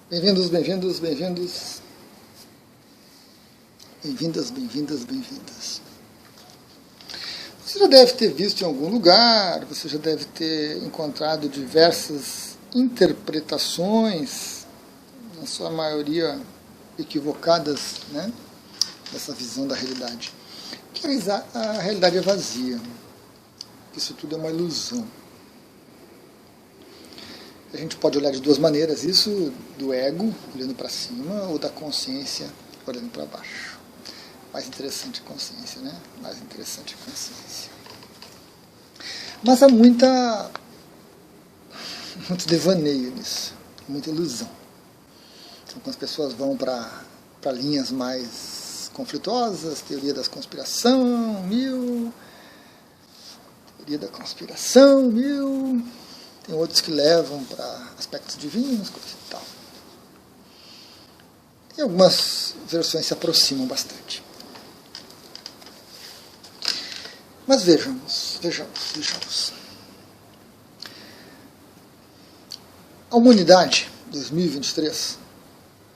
Bem-vindos, bem-vindos, bem-vindos. Bem-vindas, bem-vindas, bem-vindas. Você já deve ter visto em algum lugar, você já deve ter encontrado diversas interpretações, na sua maioria equivocadas, né, dessa visão da realidade. Que a realidade é vazia. Isso tudo é uma ilusão. A gente pode olhar de duas maneiras, isso do ego, olhando para cima, ou da consciência, olhando para baixo. Mais interessante a consciência, né? Mais interessante a consciência. Mas há muito devaneio nisso, muita ilusão. Então, quando as pessoas vão para linhas mais conflituosas, teoria da conspiração, tem outros que levam para aspectos divinos, coisa e tal. E algumas versões se aproximam bastante. Mas vejamos. A humanidade 2023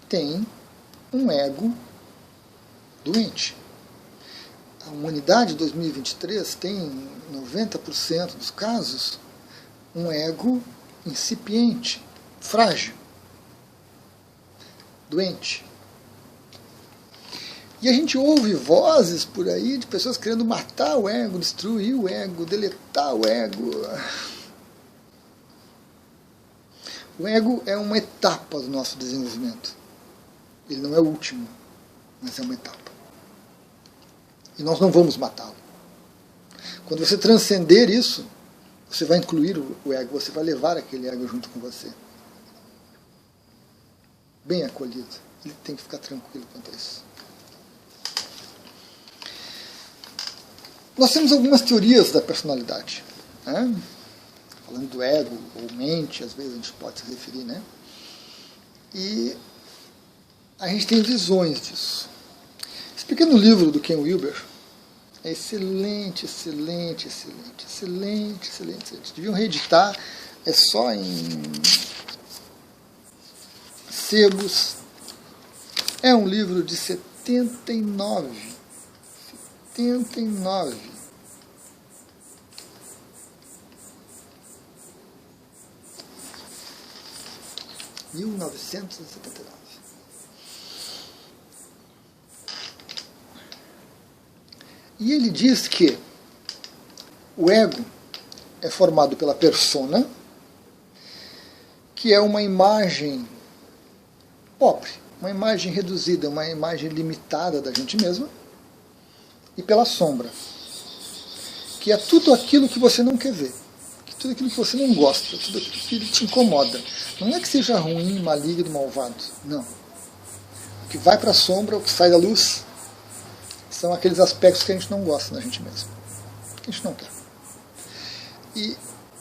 tem um ego doente. A humanidade 2023 tem, em 90% dos casos, um ego incipiente, frágil, doente. E a gente ouve vozes por aí de pessoas querendo matar o ego, destruir o ego, deletar o ego. O ego é uma etapa do nosso desenvolvimento. Ele não é o último, mas é uma etapa. E nós não vamos matá-lo. Quando você transcender isso, você vai incluir o ego, você vai levar aquele ego junto com você. Bem acolhido. Ele tem que ficar tranquilo quanto a isso. Nós temos algumas teorias da personalidade, né? Falando do ego, ou mente, às vezes a gente pode se referir, né? E a gente tem visões disso. Esse pequeno livro do Ken Wilber é excelente. Deviam reeditar, é só em sebos. É um livro de 79. 1979. E ele diz que o ego é formado pela persona, que é uma imagem pobre, uma imagem reduzida, uma imagem limitada da gente mesma, e pela sombra, que é tudo aquilo que você não quer ver, tudo aquilo que você não gosta, tudo aquilo que te incomoda. Não é que seja ruim, maligno, malvado, não. O que vai para a sombra, o que sai da luz, são aqueles aspectos que a gente não gosta da gente mesmo, que a gente não quer. E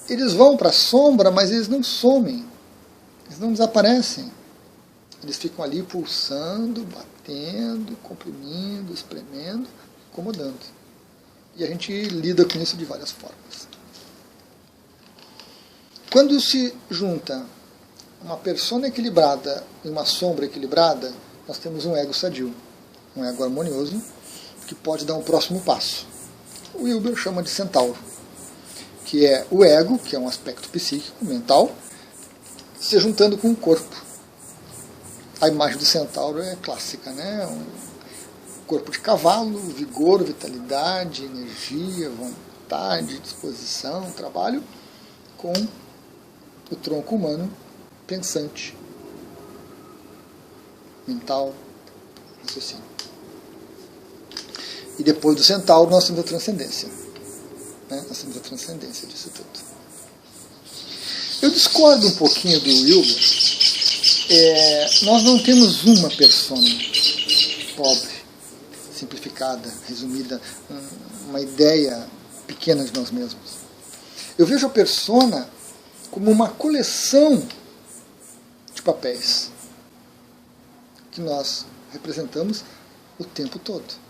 eles vão para a sombra, mas eles não somem, eles não desaparecem. Eles ficam ali pulsando, batendo, comprimindo, espremendo, incomodando. E a gente lida com isso de várias formas. Quando se junta uma persona equilibrada e uma sombra equilibrada, nós temos um ego sadio, um ego harmonioso, que pode dar um próximo passo. O Wilber chama de centauro, que é o ego, que é um aspecto psíquico, mental, se juntando com o corpo. A imagem do centauro é clássica, né? Um corpo de cavalo, vigor, vitalidade, energia, vontade, disposição, trabalho, com o tronco humano pensante, mental, raciocínio. E depois do centauro nós temos a transcendência. Né? Nós temos a transcendência disso tudo. Eu discordo um pouquinho do Wilber. Nós não temos uma persona pobre, simplificada, resumida, uma ideia pequena de nós mesmos. Eu vejo a persona como uma coleção de papéis que nós representamos o tempo todo.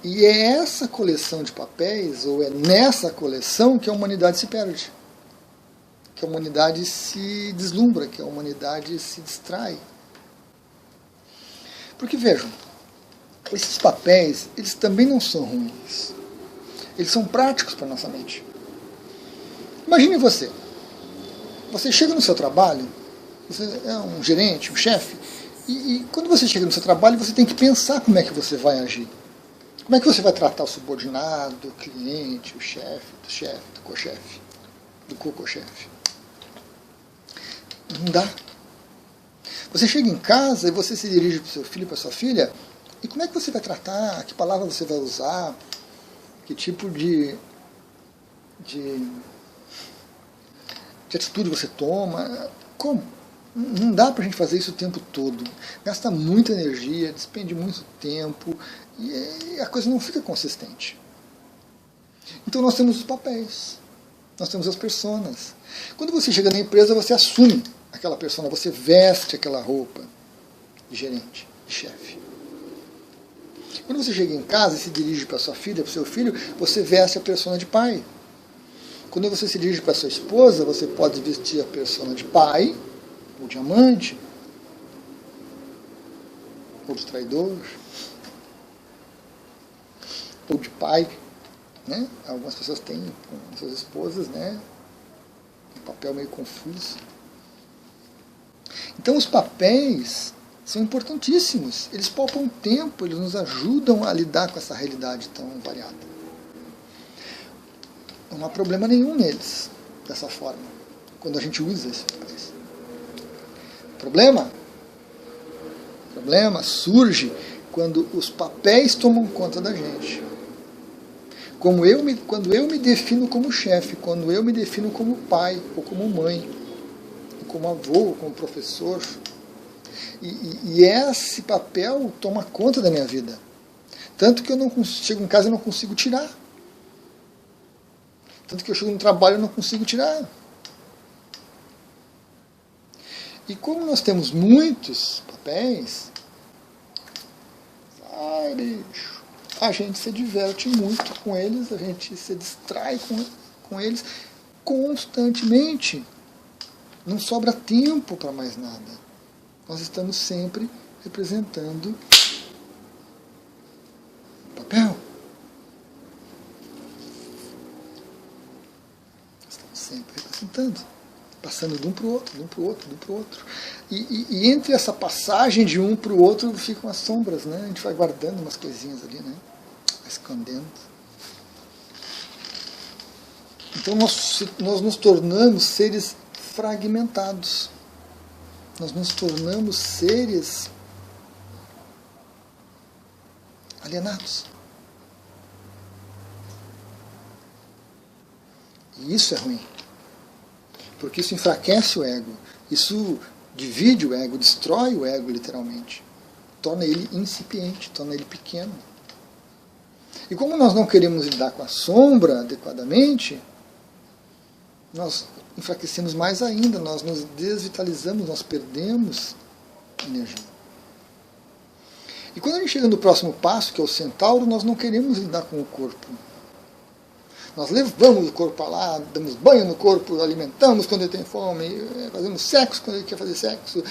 E é essa coleção de papéis, ou é nessa coleção, que a humanidade se perde. que a humanidade se deslumbra, que a humanidade se distrai. Porque vejam, esses papéis, eles também não são ruins. Eles são práticos para a nossa mente. Imagine você. Você chega no seu trabalho, você é um gerente, um chefe, e quando você chega no seu trabalho, você tem que pensar como é que você vai agir. Como é que você vai tratar o subordinado, o cliente, o chefe, do co-chefe, do co-chefe. Não dá. Você chega em casa e você se dirige para o seu filho, para a sua filha, e como é que você vai tratar, que palavra você vai usar, que tipo de atitude você toma. Como? Não dá para a gente fazer isso o tempo todo. Gasta muita energia, despende muito tempo e a coisa não fica consistente. Então nós temos os papéis, nós temos as personas. Quando você chega na empresa, você assume aquela persona, você veste aquela roupa de gerente, de chefe. Quando você chega em casa e se dirige para sua filha, para o seu filho, você veste a persona de pai. Quando você se dirige para sua esposa, você pode vestir a persona de pai, ou de amante, ou de traidor, ou de pai. Né? Algumas pessoas têm com suas esposas, né, um papel meio confuso. Então os papéis são importantíssimos. Eles poupam tempo, eles nos ajudam a lidar com essa realidade tão variada. Não há problema nenhum neles, dessa forma, quando a gente usa esses papéis. O problema surge quando os papéis tomam conta da gente. Quando eu me defino como chefe, quando eu me defino como pai, ou como mãe, ou como avô, ou como professor. E esse papel toma conta da minha vida. Tanto que eu não chego em casa e não consigo tirar. Tanto que eu chego no trabalho e não consigo tirar. E como nós temos muitos papéis, bicho, a gente se diverte muito com eles, a gente se distrai com eles constantemente. Não sobra tempo para mais nada. Nós estamos sempre representando papel. Estamos sempre representando, passando de um para o outro, de um para o outro, de um para o outro. E entre essa passagem de um para o outro ficam as sombras, né? A gente vai guardando umas coisinhas ali, né? Vai escondendo. Então nós nos tornamos seres fragmentados. Nós nos tornamos seres alienados. E isso é ruim. Porque isso enfraquece o ego. Isso divide o ego, destrói o ego, literalmente. Torna ele incipiente, torna ele pequeno. E como nós não queremos lidar com a sombra adequadamente, nós enfraquecemos mais ainda, nós nos desvitalizamos, nós perdemos energia. E quando a gente chega no próximo passo, que é o centauro, nós não queremos lidar com o corpo. Nós levamos o corpo para lá, damos banho no corpo, alimentamos quando ele tem fome, fazemos sexo quando ele quer fazer sexo,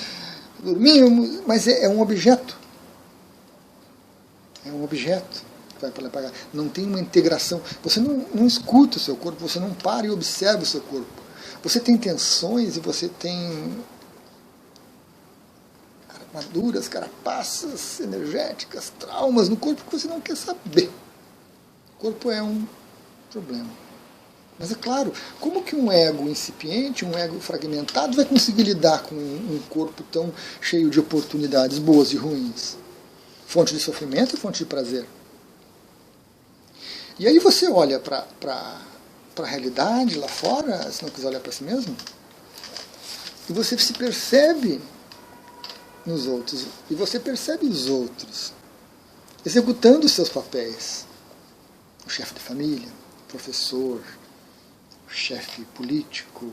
dormimos, mas é um objeto. É um objeto que vai para lá pagar. Não tem uma integração. Você não escuta o seu corpo, você não para e observa o seu corpo. Você tem tensões e você tem armaduras, carapaças energéticas, traumas no corpo que você não quer saber. O corpo é um problema. Mas é claro, como que um ego incipiente, um ego fragmentado vai conseguir lidar com um corpo tão cheio de oportunidades boas e ruins? Fonte de sofrimento e fonte de prazer. E aí você olha para a realidade lá fora, se não quiser olhar para si mesmo, e você se percebe nos outros, e você percebe os outros executando os seus papéis. O chefe de família, o professor, o chefe político,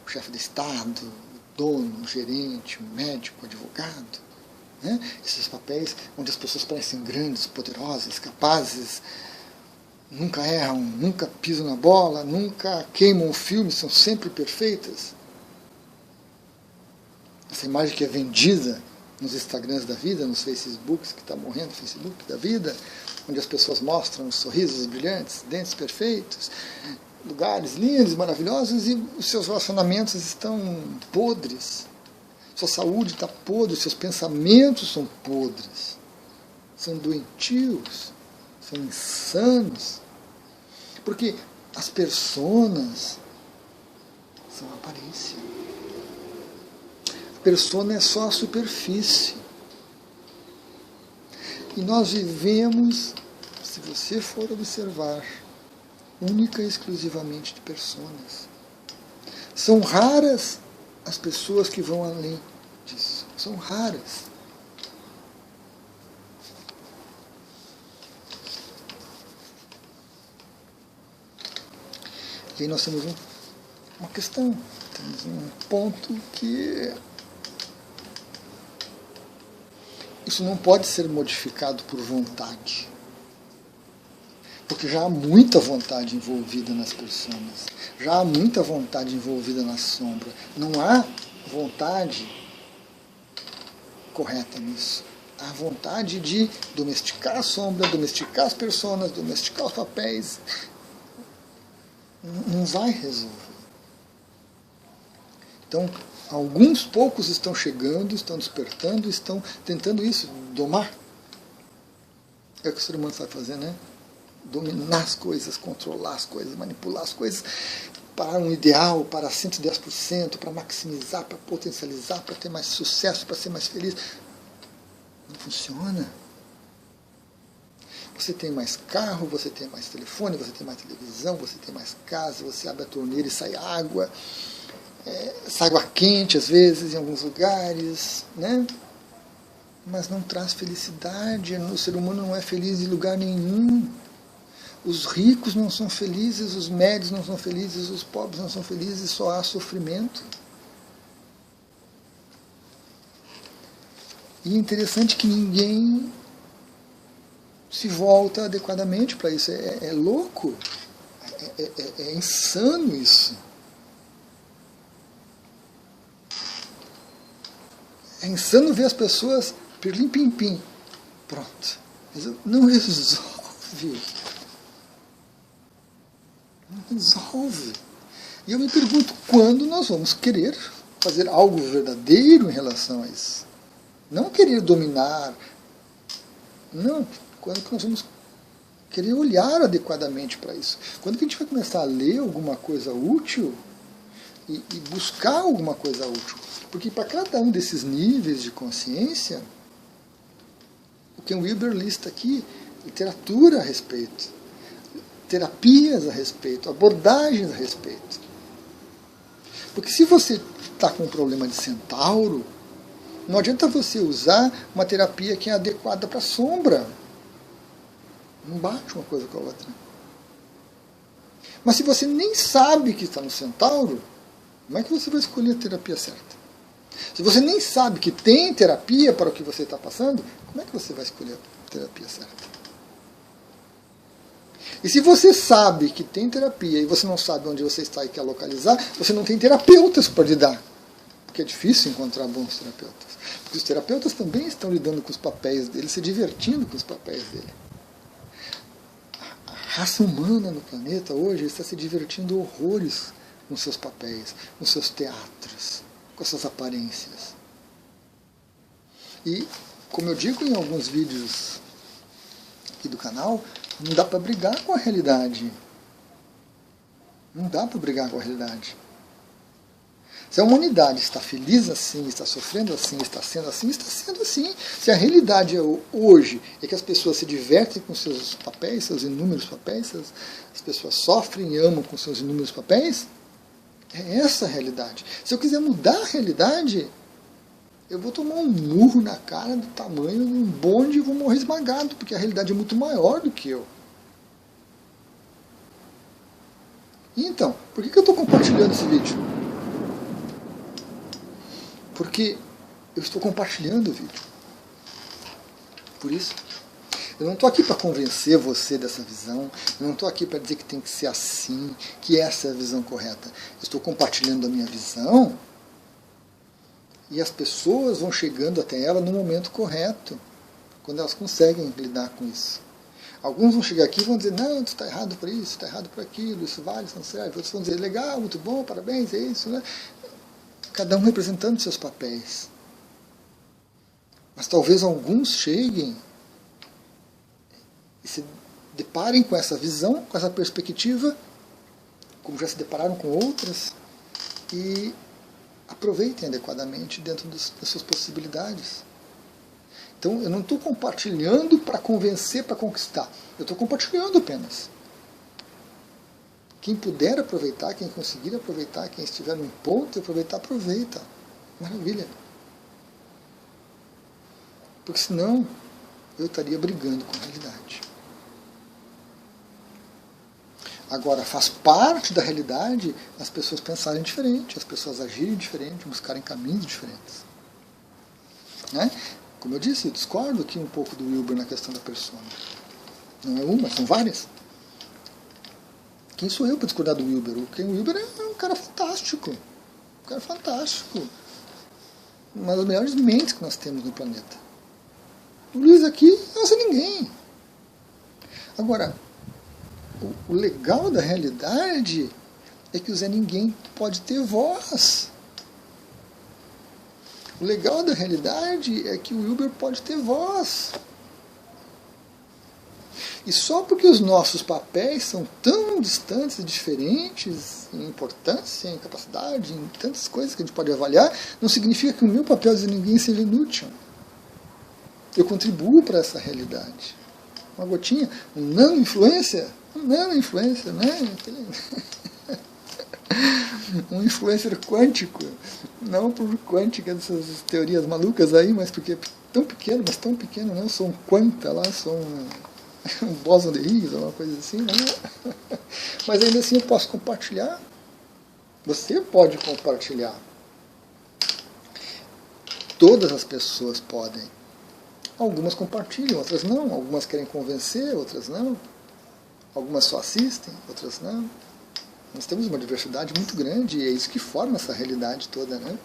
o chefe de Estado, o dono, o gerente, o médico, o advogado. Né? Esses papéis onde as pessoas parecem grandes, poderosas, capazes, nunca erram, nunca pisam na bola, nunca queimam o filme, são sempre perfeitas. essa imagem que é vendida nos Instagrams da vida, nos Facebooks, que está morrendo, Facebook da vida, onde as pessoas mostram sorrisos brilhantes, dentes perfeitos, lugares lindos, maravilhosos, e os seus relacionamentos estão podres. Sua saúde está podre, seus pensamentos são podres. São doentios, são insanos. Porque as personas são aparência. A persona é só a superfície. E nós vivemos, se você for observar, única e exclusivamente de personas. São raras as pessoas que vão além disso. São raras. E aí nós temos uma questão, temos um ponto que isso não pode ser modificado por vontade. Porque já há muita vontade envolvida nas pessoas. Já há muita vontade envolvida na sombra. Não há vontade correta nisso. Há vontade de domesticar a sombra, domesticar as pessoas, domesticar os papéis. Não vai resolver. Então, alguns poucos estão chegando, estão despertando, estão tentando isso, domar. É o que o ser humano sabe fazer, né? Dominar as coisas, controlar as coisas, manipular as coisas para um ideal, para 110%, para maximizar, para potencializar, para ter mais sucesso, para ser mais feliz. Não funciona. Você tem mais carro, você tem mais telefone, você tem mais televisão, você tem mais casa, você abre a torneira e sai água, sai água quente às vezes em alguns lugares, né? Mas não traz felicidade. O ser humano não é feliz em lugar nenhum. Os ricos não são felizes, os médios não são felizes, os pobres não são felizes, só há sofrimento. E é interessante que ninguém se volta adequadamente para isso. É louco, é insano isso. É insano ver as pessoas pirlim-pim-pim. Pronto. Não resolve. Não resolve. E eu me pergunto quando nós vamos querer fazer algo verdadeiro em relação a isso. Não querer dominar. Não. Quando que nós vamos querer olhar adequadamente para isso. Quando que a gente vai começar a ler alguma coisa útil e buscar alguma coisa útil. Porque para cada um desses níveis de consciência, o Ken Wilber lista aqui literatura a respeito, terapias a respeito, abordagens a respeito. Porque se você está com um problema de centauro, não adianta você usar uma terapia que é adequada para a sombra. Não bate uma coisa com a outra. Mas se você nem sabe que está no centauro, como é que você vai escolher a terapia certa? Se você nem sabe que tem terapia para o que você está passando, como é que você vai escolher a terapia certa? E se você sabe que tem terapia e você não sabe onde você está e quer localizar, você não tem terapeutas para lidar. Porque é difícil encontrar bons terapeutas. Porque os terapeutas também estão lidando com os papéis dele, se divertindo com os papéis dele. A raça humana no planeta hoje está se divertindo horrores com seus papéis, com seus teatros, com essas aparências. E, como eu digo em alguns vídeos aqui do canal, não dá para brigar com a realidade. Não dá para brigar com a realidade. Se a humanidade está feliz assim, está sofrendo assim, está sendo assim, está sendo assim. Se a realidade hoje é que as pessoas se divertem com seus papéis, seus inúmeros papéis, as pessoas sofrem e amam com seus inúmeros papéis, é essa a realidade. Se eu quiser mudar a realidade, eu vou tomar um murro na cara do tamanho de um bonde e vou morrer esmagado, porque a realidade é muito maior do que eu. Então, por que eu estou compartilhando esse vídeo? Porque eu estou compartilhando o vídeo. Por isso. Eu não estou aqui para convencer você dessa visão, eu não estou aqui para dizer que tem que ser assim, que essa é a visão correta. Eu estou compartilhando a minha visão E as pessoas vão chegando até ela no momento correto, quando elas conseguem lidar com isso. Alguns vão chegar aqui e vão dizer, não, tu está errado por isso, está errado por aquilo, isso vale, isso não serve. Outros vão dizer, legal, muito bom, parabéns, é isso, né? Cada um representando seus papéis. Mas talvez alguns cheguem e se deparem com essa visão, com essa perspectiva, como já se depararam com outras, e aproveitem adequadamente dentro das suas possibilidades. Então eu não estou compartilhando para convencer, para conquistar. Eu estou compartilhando apenas. Quem puder aproveitar, quem conseguir aproveitar, quem estiver num ponto de aproveitar, aproveita. Maravilha. Porque senão eu estaria brigando com a realidade. Agora, faz parte da realidade as pessoas pensarem diferente, as pessoas agirem diferente, buscarem caminhos diferentes. Né? Como eu disse, eu discordo aqui um pouco do Wilber na questão da persona. Não é uma, são várias. Quem sou eu para discordar do Wilber? O Wilber é um cara fantástico. Um cara fantástico. Uma das melhores mentes que nós temos no planeta. O Luiz aqui não é ninguém. Agora, o legal da realidade é que o Zé Ninguém pode ter voz. O legal da realidade é que o Wilber pode ter voz. E só porque os nossos papéis são tão distantes e diferentes em importância, em capacidade, em tantas coisas que a gente pode avaliar, não significa que o meu papel de ninguém seja inútil. Eu contribuo para essa realidade. Uma gotinha, um nano-influência, né? Um influencer quântico, não por quântica dessas teorias malucas aí, mas porque é tão pequeno, né? Eu sou um quanta lá, sou um bóson de Higgs, uma coisa assim, né? Mas ainda assim eu posso compartilhar. Você pode compartilhar. Todas as pessoas podem. Algumas compartilham, outras não. Algumas querem convencer, outras não. Algumas só assistem, outras não. Nós temos uma diversidade muito grande e é isso que forma essa realidade toda, né?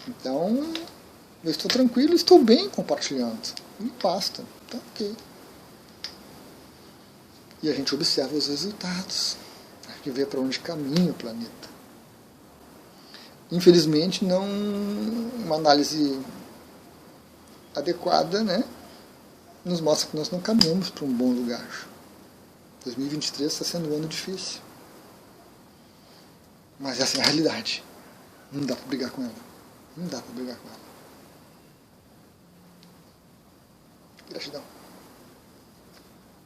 Então, eu estou tranquilo, estou bem compartilhando. E basta, tá ok. E a gente observa os resultados, a gente vê para onde caminha o planeta. Infelizmente, não uma análise adequada, né, nos mostra que nós não caminhamos para um bom lugar. 2023 está sendo um ano difícil. Mas essa é a realidade. Não dá para brigar com ela. Não dá para brigar com ela. Gratidão.